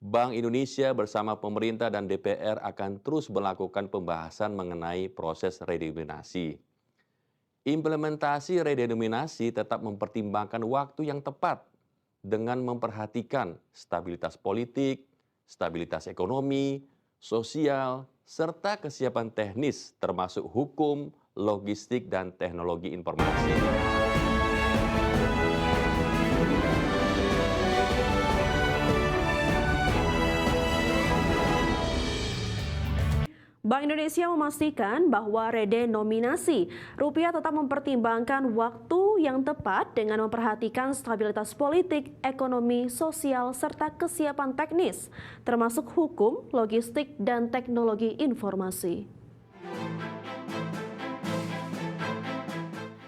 Bank Indonesia bersama pemerintah dan DPR akan terus melakukan pembahasan mengenai proses redenominasi. Implementasi redenominasi tetap mempertimbangkan waktu yang tepat dengan memperhatikan stabilitas politik, stabilitas ekonomi, sosial, serta kesiapan teknis termasuk hukum, logistik, dan teknologi informasi. Bank Indonesia memastikan bahwa redenominasi rupiah tetap mempertimbangkan waktu yang tepat dengan memperhatikan stabilitas politik, ekonomi, sosial, serta kesiapan teknis, termasuk hukum, logistik, dan teknologi informasi.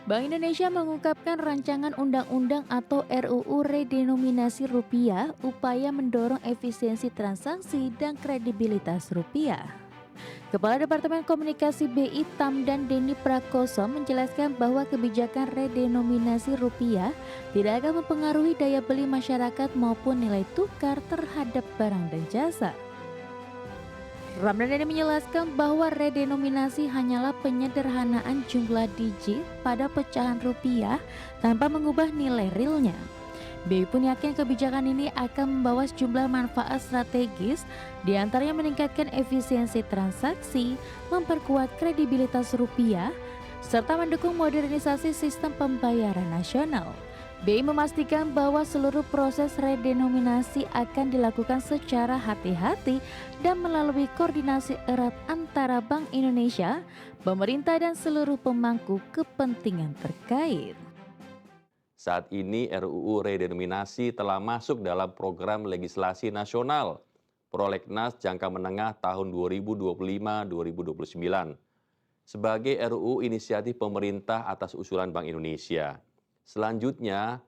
Bank Indonesia mengungkapkan rancangan undang-undang atau RUU redenominasi rupiah upaya mendorong efisiensi transaksi dan kredibilitas rupiah. Kepala Departemen Komunikasi BI Tamdan Denny Prakoso menjelaskan bahwa kebijakan redenominasi rupiah tidak akan mempengaruhi daya beli masyarakat maupun nilai tukar terhadap barang dan jasa. Ramdan menjelaskan bahwa redenominasi hanyalah penyederhanaan jumlah digit pada pecahan rupiah tanpa mengubah nilai realnya. BI pun yakin kebijakan ini akan membawa sejumlah manfaat strategis, diantaranya meningkatkan efisiensi transaksi, memperkuat kredibilitas rupiah, serta mendukung modernisasi sistem pembayaran nasional. BI memastikan bahwa seluruh proses redenominasi akan dilakukan secara hati-hati dan melalui koordinasi erat antara Bank Indonesia, pemerintah, dan seluruh pemangku kepentingan terkait. Saat ini RUU redenominasi telah masuk dalam program legislasi nasional Prolegnas jangka menengah tahun 2025-2029 sebagai RUU inisiatif pemerintah atas usulan Bank Indonesia. Selanjutnya,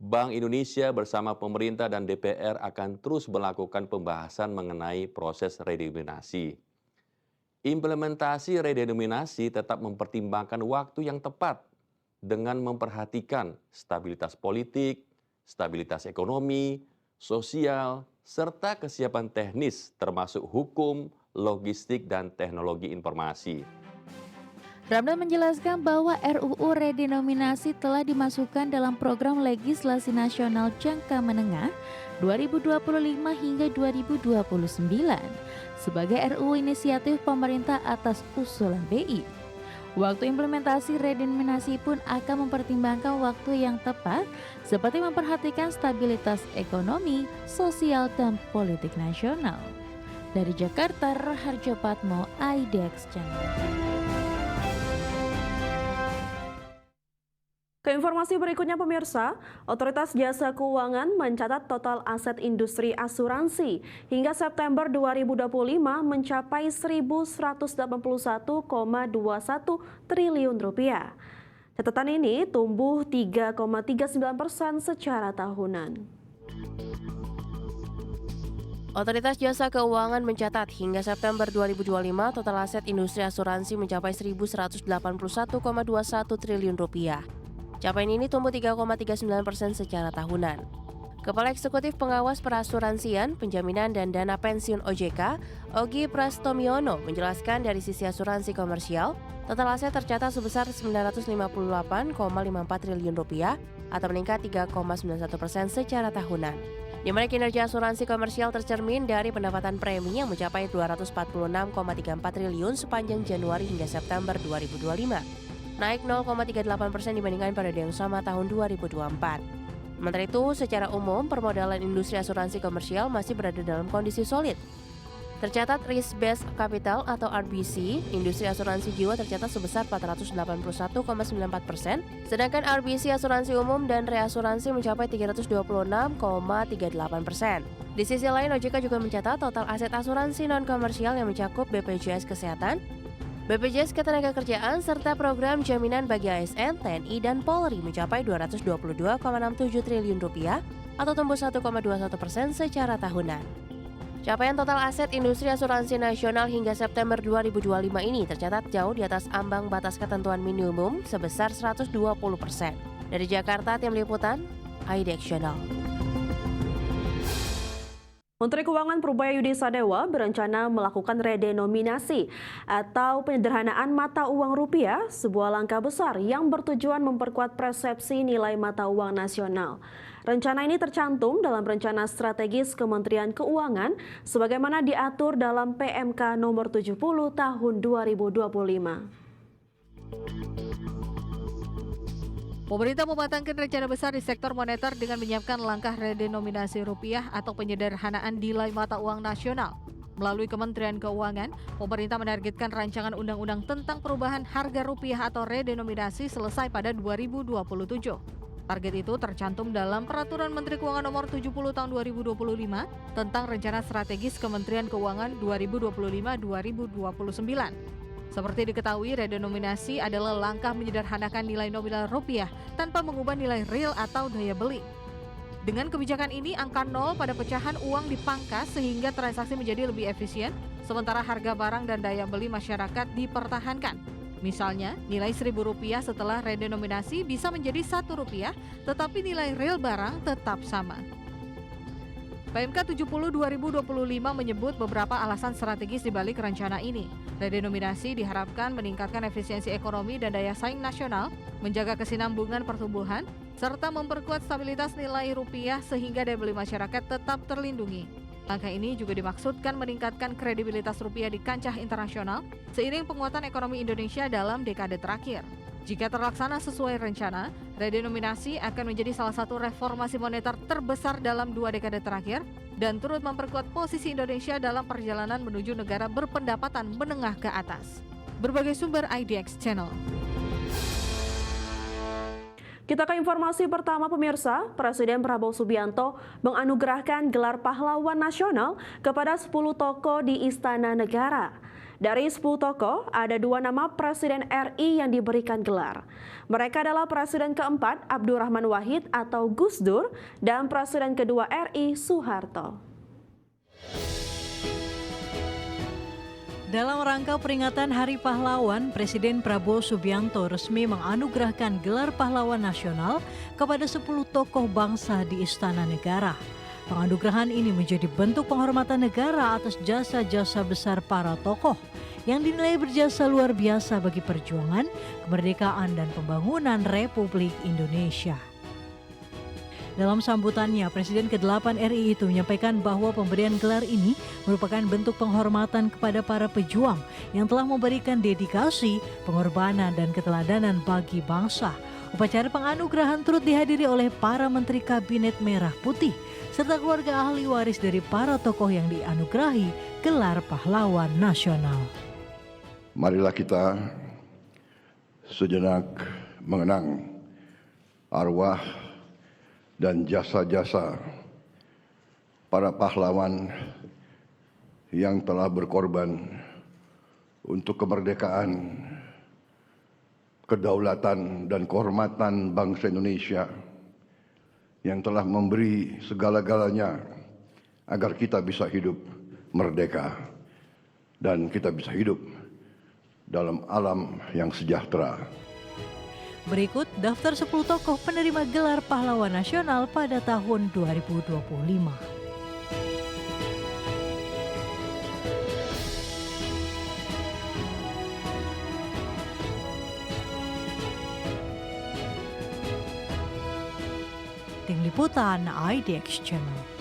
Bank Indonesia bersama pemerintah dan DPR akan terus melakukan pembahasan mengenai proses redenominasi. Implementasi redenominasi tetap mempertimbangkan waktu yang tepat dengan memperhatikan stabilitas politik, stabilitas ekonomi, sosial, serta kesiapan teknis termasuk hukum, logistik, dan teknologi informasi. Ramdan menjelaskan bahwa RUU redenominasi telah dimasukkan dalam program legislasi nasional jangka menengah 2025 hingga 2029 sebagai RUU inisiatif pemerintah atas usulan BI. Waktu implementasi redenominasi pun akan mempertimbangkan waktu yang tepat seperti memperhatikan stabilitas ekonomi, sosial, dan politik nasional. Dari Jakarta, Raharjo Patmo, IDX Channel. Ke informasi berikutnya pemirsa, Otoritas Jasa Keuangan mencatat total aset industri asuransi hingga September 2025 mencapai 1.181,21 triliun rupiah. Catatan ini tumbuh 3,39% secara tahunan. Otoritas Jasa Keuangan mencatat hingga September 2025 total aset industri asuransi mencapai 1.181,21 triliun rupiah. Capaian ini tumbuh 3,39% secara tahunan. Kepala Eksekutif Pengawas Perasuransian, Penjaminan dan Dana Pensiun OJK, Ogi Prastomiono menjelaskan dari sisi asuransi komersial, total aset tercatat sebesar 958,54 triliun rupiah atau meningkat 3,91% secara tahunan. Di mana kinerja asuransi komersial tercermin dari pendapatan premi yang mencapai 246,34 triliun sepanjang Januari hingga September 2025. Naik 0,38% dibandingkan periode yang sama tahun 2024. Sementara itu, secara umum, permodalan industri asuransi komersial masih berada dalam kondisi solid. Tercatat risk-based capital atau RBC, industri asuransi jiwa tercatat sebesar 481,94%, sedangkan RBC asuransi umum dan reasuransi mencapai 326,38%. Di sisi lain, OJK juga mencatat total aset asuransi non-komersial yang mencakup BPJS Kesehatan, BPJS Ketenagakerjaan, serta program jaminan bagi ASN, TNI, dan Polri mencapai 222,67 triliun rupiah atau tumbuh 1,21% secara tahunan. Capaian total aset industri asuransi nasional hingga September 2025 ini tercatat jauh di atas ambang batas ketentuan minimum sebesar 120%. Dari Jakarta, tim liputan, IDX Channel. Menteri Keuangan Purubaya Yudi Sadewa berencana melakukan redenominasi atau penyederhanaan mata uang rupiah, sebuah langkah besar yang bertujuan memperkuat persepsi nilai mata uang nasional. Rencana ini tercantum dalam rencana strategis Kementerian Keuangan sebagaimana diatur dalam PMK nomor 70 tahun 2025. Pemerintah mematangkan rencana besar di sektor moneter dengan menyiapkan langkah redenominasi rupiah atau penyederhanaan nilai mata uang nasional. Melalui Kementerian Keuangan, pemerintah menargetkan rancangan undang-undang tentang perubahan harga rupiah atau redenominasi selesai pada 2027. Target itu tercantum dalam Peraturan Menteri Keuangan Nomor 70 Tahun 2025 tentang Rencana Strategis Kementerian Keuangan 2025-2029. Seperti diketahui, redenominasi adalah langkah menyederhanakan nilai nominal rupiah tanpa mengubah nilai real atau daya beli. Dengan kebijakan ini, angka nol pada pecahan uang dipangkas sehingga transaksi menjadi lebih efisien, sementara harga barang dan daya beli masyarakat dipertahankan. Misalnya, nilai Rp1.000 setelah redenominasi bisa menjadi Rp1, tetapi nilai real barang tetap sama. PMK 70 2025 menyebut beberapa alasan strategis di balik rencana ini. Redenominasi diharapkan meningkatkan efisiensi ekonomi dan daya saing nasional, menjaga kesinambungan pertumbuhan, serta memperkuat stabilitas nilai rupiah sehingga daya beli masyarakat tetap terlindungi. Langkah ini juga dimaksudkan meningkatkan kredibilitas rupiah di kancah internasional seiring penguatan ekonomi Indonesia dalam dekade terakhir. Jika terlaksana sesuai rencana, redenominasi akan menjadi salah satu reformasi moneter terbesar dalam 2 dekade terakhir dan turut memperkuat posisi Indonesia dalam perjalanan menuju negara berpendapatan menengah ke atas. Berbagai sumber IDX Channel. Kita ke informasi pertama pemirsa, Presiden Prabowo Subianto menganugerahkan gelar pahlawan nasional kepada 10 tokoh di Istana Negara. Dari 10 tokoh, ada 2 nama Presiden RI yang diberikan gelar. Mereka adalah Presiden keempat Abdurrahman Wahid atau Gus Dur dan Presiden kedua RI Soeharto. Dalam rangka peringatan Hari Pahlawan, Presiden Prabowo Subianto resmi menganugerahkan gelar pahlawan nasional kepada 10 tokoh bangsa di Istana Negara. Penganugerahan ini menjadi bentuk penghormatan negara atas jasa-jasa besar para tokoh yang dinilai berjasa luar biasa bagi perjuangan, kemerdekaan dan pembangunan Republik Indonesia. Dalam sambutannya, Presiden ke-8 RI itu menyampaikan bahwa pemberian gelar ini merupakan bentuk penghormatan kepada para pejuang yang telah memberikan dedikasi, pengorbanan dan keteladanan bagi bangsa. Upacara penganugerahan turut dihadiri oleh para Menteri Kabinet Merah Putih serta keluarga ahli waris dari para tokoh yang dianugerahi gelar pahlawan nasional. Marilah kita sejenak mengenang arwah dan jasa-jasa para pahlawan yang telah berkorban untuk kemerdekaan, kedaulatan dan kehormatan bangsa Indonesia, yang telah memberi segala-galanya agar kita bisa hidup merdeka dan kita bisa hidup dalam alam yang sejahtera. Berikut daftar 10 tokoh penerima gelar pahlawan nasional pada tahun 2025. Tim Liputan IDX Channel.